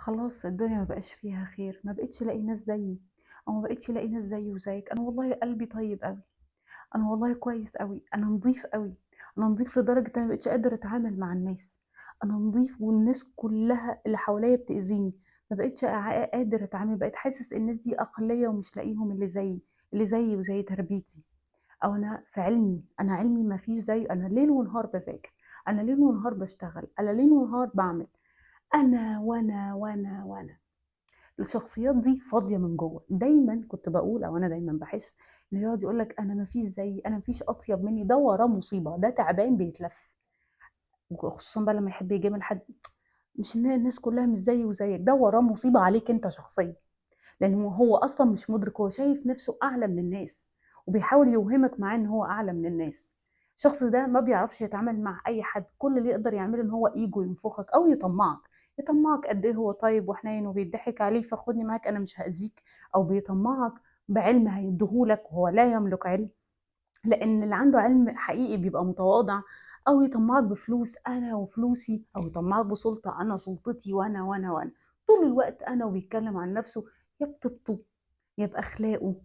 خلاص الدنيا ما بقاش فيها خير، ما بقيتش الاقي ناس زيي، او ما بقيتش الاقي ناس زيي وزيك. انا والله قلبي طيب قوي، انا والله كويس قوي، انا نظيف قوي، انا نظيف لدرجه انا ما بقتش قادره اتعامل مع الناس. انا نظيف والناس كلها اللي حواليا بتاذيني، ما بقتش قادر اتعامل، بقيت حاسس الناس دي اقليه ومش لاقيهم اللي زيي، اللي زيي وزي تربيتي. او انا في علمي، انا علمي ما فيش زي، انا ليل ونهار بذاكر، انا ليل ونهار بشتغل، انا ليل ونهار بعمل، انا وانا. الشخصيات دي فاضيه من جوه. دايما كنت بقول، او انا دايما بحس ان اللي يقعد يقول لك انا ما فيش زيي، انا ما فيش اطيب مني، ده وراه مصيبه، ده تعبان بيتلف. وخصوصا بقى لما يحب يجامل حد، مش ان الناس كلها مش زيي وزيك، ده وراه مصيبه عليك انت شخصيا. لأنه هو أصلا مش مدرك، هو شايف نفسه أعلى من الناس، وبيحاول يوهمك معاه إن هو أعلى من الناس. الشخص ده ما بيعرفش يتعامل مع أي حد، كل اللي يقدر يعمله إن هو إيجو ينفخك أو يطمعك. يطمعك قد إيه هو طيب وحنين وبيضحك عليه، فخدني معاك أنا مش هأذيك. أو بيطمعك بعلم هيديهولك وهو لا يملك علم، لأن اللي عنده علم حقيقي بيبقى متواضع. أو يطمعك بفلوس، أنا وفلوسي، أو يطمعك بسلطة، أنا سلطتي وأنا طول الوقت أنا، وبيتكلم عن نفسه، يا بطيبته، يا بأخلاقه،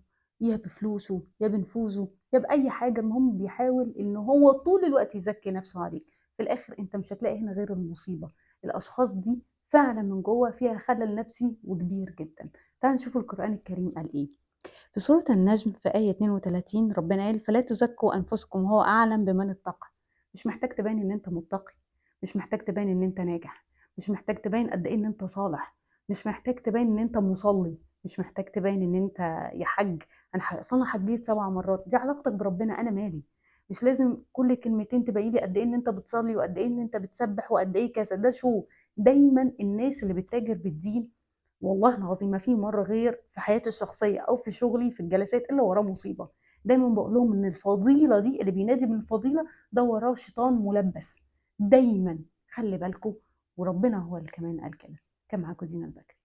يا بفلوسه، يا بنفوذه، يا بأي حاجة. المهم بيحاول إن هو طول الوقت يزكي نفسه عليك. في الآخر أنت مش هتلاقي هنا غير المصيبة. الأشخاص دي فعلا من جوه فيها خلل نفسي وكبير جدا. تعال نشوف القرآن الكريم قال إيه. في سورة النجم في آية 32 ربنا قال فلا تزكوا أنفسكم هو أعلم بمن اتقى. مش محتاج تبين إن أنت متقي، مش محتاج تبين إن أنت ناجح، مش محتاج تبين قد إيه إن أنت صالح، مش محتاج تبين إن أنت مصلي، مش محتاج تبين إن أنت يا حج. أصل أنا حجيت 7 مرات، دي علاقتك بربنا، أنا مالي. مش لازم كل كلمتين تبين لي قد إيه إن أنت بتصلي وقد إيه إن أنت بتسبح وقد إيه كذا. ده شو دايما الناس اللي بتتاجر بالدين، والله العظيم ما في مرة غير في حياتي الشخصية أو في شغلي في الجلسات إلا وراه مصيبة. دايما بقول لهم إن الفضيلة دي، اللي بينادي بالفضيلة ده وراه شيطان ملبس. دايما خلي بالكم، وربنا هو اللي كمان قال كده. كان معاكم دينا البكر.